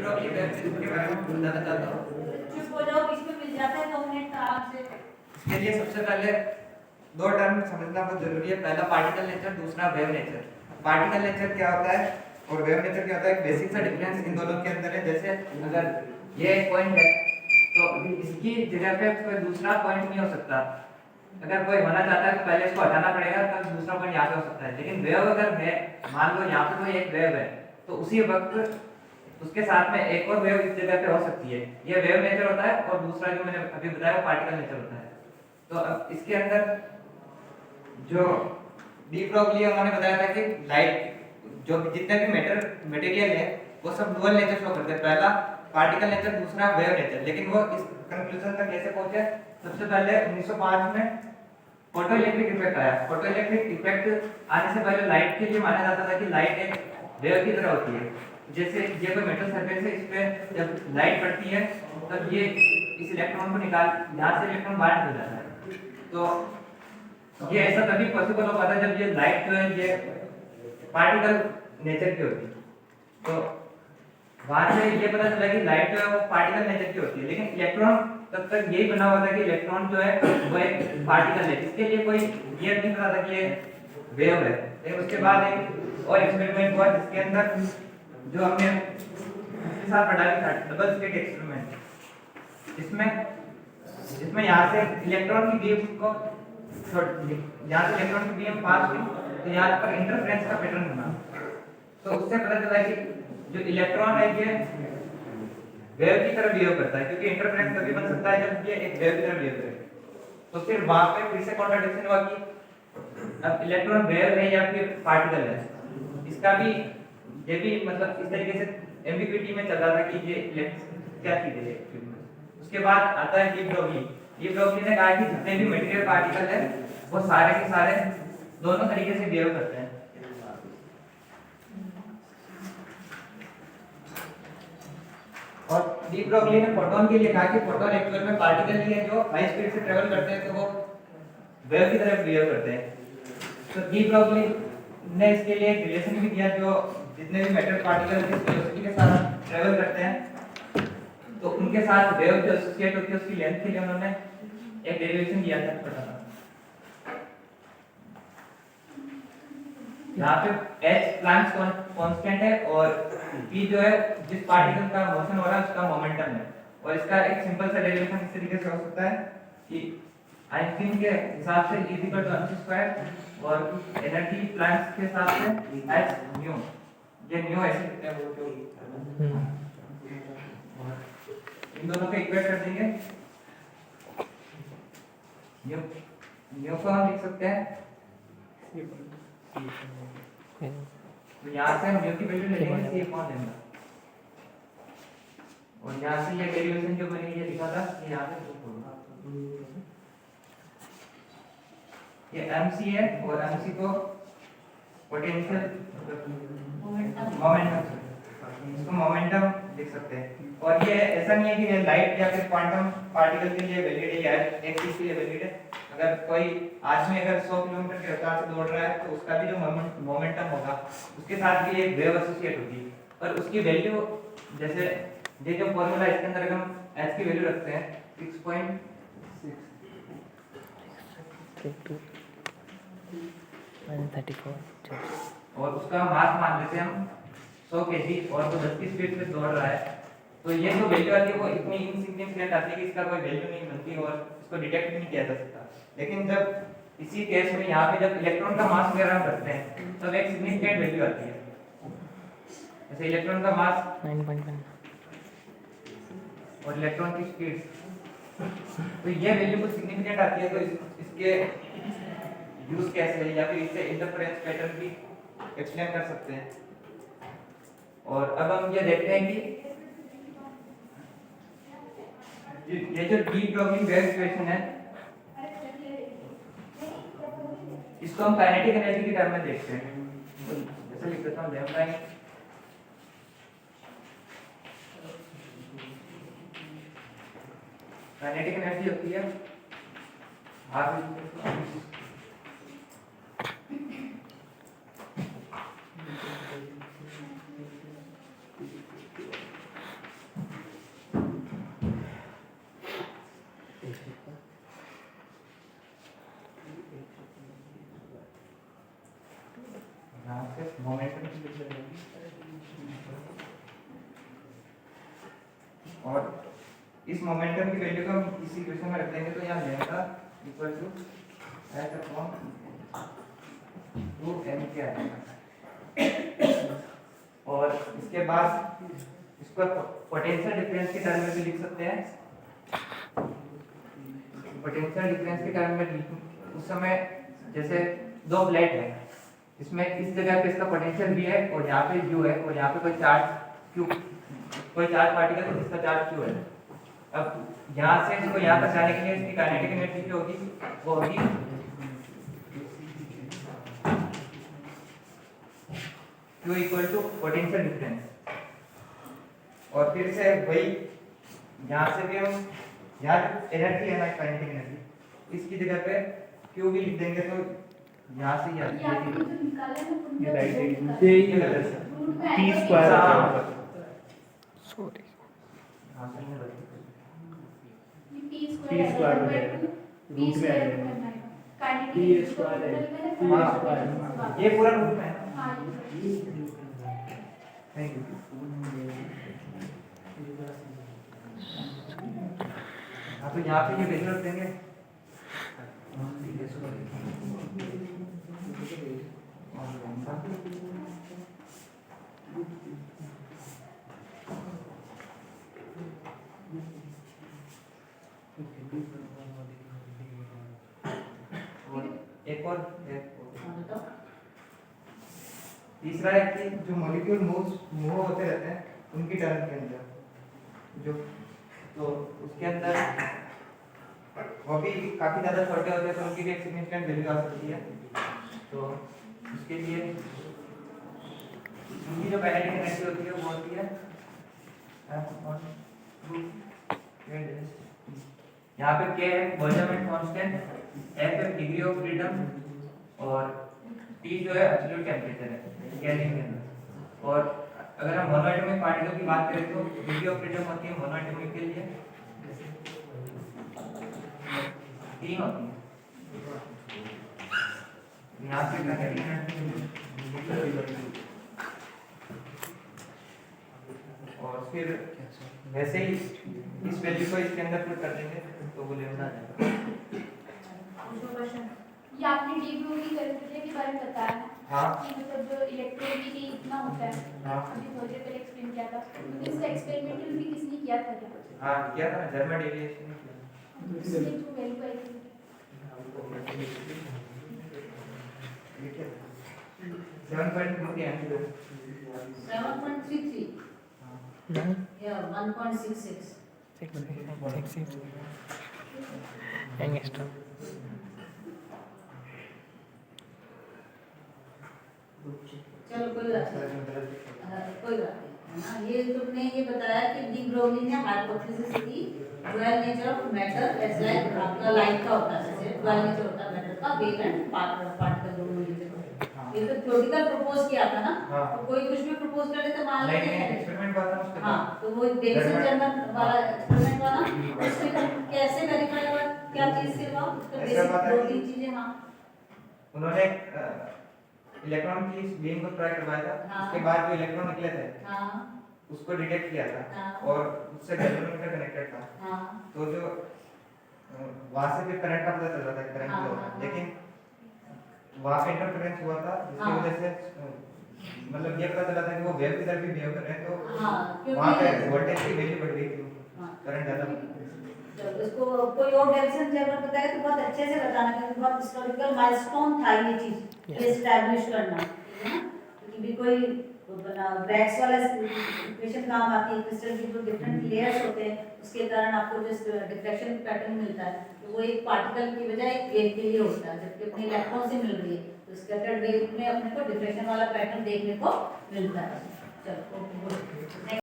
Broglie wave के बारे में बताना चाहता हूँ। चुप हो जाओ, बीच में मिल जाते हैं 2 मिनट आराम से। इसके लिए सबसे पहले दो टर्म समझना बहुत जरूरी है। पहला पार्टिकल नेचर, दूसरा वेव नेचर। पार्टिकल नेचर क्या होता है और वेव नेचर क्या होता है, एक बेसिक सा डिफरेंस इन दोनों के अंदर है। जैसे अगर ये एक पॉइंट है तो इसकी जगह पे कोई दूसरा पॉइंट नहीं हो सकता। अगर कोई होना चाहता है तो पहले इसको हटाना पड़ेगा, तब दूसरा पॉइंट यहाँ पे हो सकता है। लेकिन वेव अगर है, मान लो यहाँ पे कोई एक वेव है तो उसी वक्त उसके साथ में एक और वेव इस जगह पे हो सकती है। ये वेव नेचर होता है। और दूसरा जो मैंने अभी बताया वो पार्टिकल नेचर होता है। तो अब इसके अंदर जो डी ब्रोगली उन्होंने बताया था कि लाइट जो जितने भी मटेरियल है वो सब डुअल नेचर शो करते हैं। पहला पार्टिकल नेचर, दूसरा वेव नेचर। लेकिन वो इस कंक्लूजन तक कैसे पहुंचे? सबसे पहले 1905 में फोटो इलेक्ट्रिक इफेक्ट आया। फोटो इलेक्ट्रिक इफेक्ट आने से पहले लाइट के लिए माना जाता था कि लाइट एक वेव की तरह होती है। जैसे ये कोई मेटल सरफेस है, इस पे जब लाइट पड़ती है तब ये इस इलेक्ट्रॉन को निकाल, यहाँ से इलेक्ट्रॉन बाहर निकल जाता है। तो ये ऐसा तभी पॉसिबल हो पाता है जब ये लाइट जो है ये पार्टिकल नेचर की होती है। तो वहां से ये पता चला कि लाइट जो है वो पार्टिकल नेचर की होती है। लेकिन इलेक्ट्रॉन तब तक यही बना हुआ था कि इलेक्ट्रॉन जो है वो एक पार्टिकल है। इसके लिए कोई ये नहीं पता था कि ये वेव है। लेकिन उसके बाद एक और एक्सपेरिमेंट हुआ जिसके अंदर जो हमने पिछले साल पढ़ा था, डबल स्लिट एक्सपेरिमेंट। इसमें यहाँ से इलेक्ट्रॉन की बीम को यहाँ से इलेक्ट्रॉन की बीम पास हुई तो यहाँ पर इंटरफेरेंस का पैटर्न बना। तो उससे पता चला कि जो इलेक्ट्रॉन है ये वेव की तरह बिहेव करता है, क्योंकि इंटरफेरेंस तभी बन सकता है जब ये एक वेव की तरह बिहेव करे। तो फिर वहां पे फिर से कॉन्ट्रडिक्शन हुआ कि अब इलेक्ट्रॉन वेव है या फिर पार्टिकल है। इसका भी ये भी मतलब इस तरीके से एम्बिग्युइटी में चल रहा था कि ये क्या चीज है। उसके बाद आता है डी ब्रोगली। डी ब्रोगली ने कहा कि जितने भी मटेरियल पार्टिकल है वो सारे के सारे दोनों तरीके से बिहेव करते हैं। और डी ब्रोगली ने फोटोन के लिए कहा कि फोटोन एक्चुअल में पार्टिकल ही है जो हाई स्पीड से ट्रेवल करते हैं, तो वो वेव की तरह बिहेव करते हैं। तो डी ब्रोगली ने इसके लिए एक रिलेशन भी दिया, जो जितने भी मेटल पार्टिकल जिस वेलोसिटी के साथ ट्रेवल करते हैं तो उनके साथ वेव जो एसोसिएट होती है उसकी लेंथ के लिए उन्होंने एक डेरिवेशन दिया था छोटा सा। यहाँ पे h प्लैंक्स कांस्टेंट है और p जो है जिस पार्टिकल का मोशन हो रहा है उसका मोमेंटम है। और इसका एक सिंपल सा डेरिवेशन इस तरीके से हो सकता है कि आइंस्टीन के हिसाब से E mc² और एनर्जी प्लैंक्स के हिसाब से h न्यू। ये न्यू ऐसे लिखते हैं वो जो इन दोनों को इक्वेट कर देंगे। न्यू को हम लिख सकते हैं, तो यहाँ से हम न्यू की वैल्यू ले लेंगे c अपॉन लैम्डा। और यहाँ से ये डेरिवेशन जो मैंने ये लिखा था ये यहाँ से पुट होगा। ये mc है और mc को पोटेंशियल मोमेंटम, इसको मोमेंटम लिख सकते हैं। और ये ऐसा नहीं है कि ये लाइट या फिर क्वांटम पार्टिकल के लिए वैलिड है या एक चीज के लिए वैलिड है। अगर कोई आदमी अगर 100 किलोमीटर की रफ्तार से दौड़ रहा है तो उसका भी जो मोमेंटम होगा उसके साथ भी एक वेव एसोसिएट होती है। पर उसकी वैल्यू जैसे ये जो फॉर्मूला इसके अंदर अगर हम h की वैल्यू रखते हैं 6.134 और उसका मास मान लेते हैं हम 100 kg और वो 10 की स्पीड से दौड़ रहा है, तो ये जो वैल्यू आती है वो इतनी इनसिग्निफिकेंट आती है कि इसका कोई वैल्यू नहीं बनती और इसको डिटेक्ट भी नहीं किया जा सकता। लेकिन जब इसी केस में यहाँ पे जब इलेक्ट्रॉन का मास वगैरह हम रखते हैं तब एक सिग्निफिकेंट वैल्यू आती है। जैसे इलेक्ट्रॉन का मास 9.1 और इलेक्ट्रॉन की स्पीड, तो ये वैल्यू कुछ सिग्निफिकेंट आती है। तो इसके यूज कैसे है या फिर इससे इंटरफेरेंस पैटर्न भी एक्सप्लेन कर सकते हैं। और अब हम ये देखते हैं कि ये जो डी ब्रोगली वेव इक्वेशन है इसको हम काइनेटिक एनर्जी के टर्म में देखते हैं। तो जैसे लिख देता हूं लैम्डा काइनेटिक एनर्जी होती है और इस मोमेंटम की वैल्यू को हम इस इक्वेशन में रख देंगे तो यहाँ lambda equal to H upon 2m के आएगा। और इसके बाद इसको पोटेंशियल डिफरेंस के टर्म में भी लिख सकते हैं। पोटेंशियल डिफरेंस के टर्म में उस समय जैसे दो प्लेट है, इसमें इस जगह पे इसका पोटेंशियल भी है और यहाँ पे u है और यहाँ पे कोई चार्ज पार्टिकल है जिसका चार्ज q है। अब यहाँ से इसको यहाँ तक जाने के लिए इसकी काइनेटिक एनर्जी जो होगी वो होगी q equal to potential difference. और फिर से वही यहाँ से भी हम यहाँ जो एनर्जी है ना काइनेटिक एनर्जी इसकी जगह पे q भी लिख देंगे तो यहाँ से ये आपने जो निकाला है ना ये राइट साइड रूट से ये गलत है। में t आएगा स्क्वायर ये। आता है। सॉरी हाँ सही में गलत ये p t स्क्वायर स्क्वायर हो आएगा, जाएगा p रूट में आ स्क्वायर जाएगा में आएगा। काइनेटिक t एनर्जी को स्क्वायर है टोटल t में हाँ। स्क्वायर है। ये पूरा रूप में है। हाँ ये थैंक यू। हाँ तो यहाँ पे ये वैल्यू रख देंगे। एक और तीसरा है कि जो मॉलिक्यूल मूव होते रहते हैं उनकी टर्म के अंदर जो तो उसके अंदर वो भी काफी ज्यादा छोटे होते हैं तो उनकी भी एक सिग्निफिकेंट वैल्यू आ सकती है। तो उसके लिए उनकी जो काइनेटिक एनर्जी होती है वो होती है यहाँ पे k है बोल्ट्जमैन कांस्टेंट, f है डिग्री ऑफ फ्रीडम और T जो है एब्सोल्यूट टेंपरेचर है गैसिंग के अंदर। और अगर हम मोनोएटॉमिक पार्टिकल की बात करें तो डिग्री ऑफ फ्रीडम होती है मोनोएटॉमिक के लिए 3 होती है। यहाँ पे काइनेटिक एनर्जी और फिर वैसे ही इस वैल्यू को इसके अंदर पुट कर देंगे तो वो लेना आ जाएगा। ये आपने डीब्रो की कैरेक्टर के बारे में बताया है हाँ। कि मतलब जो इलेक्ट्रोनिटी इतना होता है। हाँ। अभी थोड़ी देर पहले एक्सप्लेन किया था तो इसका एक्सपेरिमेंटल भी किसने किया था क्या? हाँ किया था ना जर्मन डेविएशन किया। इसलिए जो वैल्यू आई थी 7.2 के आंसर 7.33 yeah 1.66 यंगस्टर चलो कोई बात नहीं कोई बात नहीं है ना। ये तुमने ये बताया कि डी ब्रोगली ने हाइपोथेसिस की dual nature of matter as like आपका लाइट का होता है जैसे ड्यूअल नेचर होता है मैटर का वेव एंड पार्टिकल दोनों नेचर होते हैं। ये तो थ्योरेटिकल प्रपोज किया था ना। हाँ। तो कोई कुछ भी प्रपोज कर देता मान नहीं लेते नहीं हैं। एक्सपेरिमेंट वाला ना उसके हाँ बाद तो वो डेविसन जर्मन वाला एक्सपेरिमेंट वाला उसमें तुम कैसे वेरीफाई हुआ क्या चीज से हुआ तो ऐसा बेसिक बात है दो कि- तीन चीजें हाँ उन्होंने इलेक्ट्रॉन की इस बीम को ट्राई करवाया था। हाँ। उसके बाद जो इलेक्ट्रॉन निकले थे हाँ उसको डिटेक्ट किया था हाँ। और उससे गैल्वेनोमीटर कनेक्टेड था। हाँ तो जो वहां से भी करंट का पता चल रहा था करंट हाँ, फ्लो हो रहा हाँ, है लेकिन वहां पे इंटरफेरेंस हुआ था जिसकी हाँ। वजह से मतलब ये पता चला था कि वो वेव की तरफ भी बिहेव कर रहे हैं तो हाँ, क्योंकि- वहां पे वोल्टेज की वैल्यू बढ़ गई थी हाँ। करंट ज्यादा चलो इसको कोई और डेविसन जर्मन बताए तो बहुत अच्छे से बताना क्योंकि बहुत हिस्टोरिकल माइलस्टोन था ये चीज ये एस्टैब्लिश करना ठीक है ना क्योंकि भी कोई ब्रैग्स वाला इक्वेशन काम आती है क्रिस्टल की जो डिफरेंट लेयर्स होते हैं उसके कारण आपको जो डिफ्रैक्शन पैटर्न मिलता है तो वो एक पार्टिकल की बजाय एक वेव के लिए होता है जबकि अपने इलेक्ट्रॉन से मिल रही है तो स्कैटर्ड वेव में अपने को डिफ्रैक्शन वाला पैटर्न देखने को मिलता है। चलो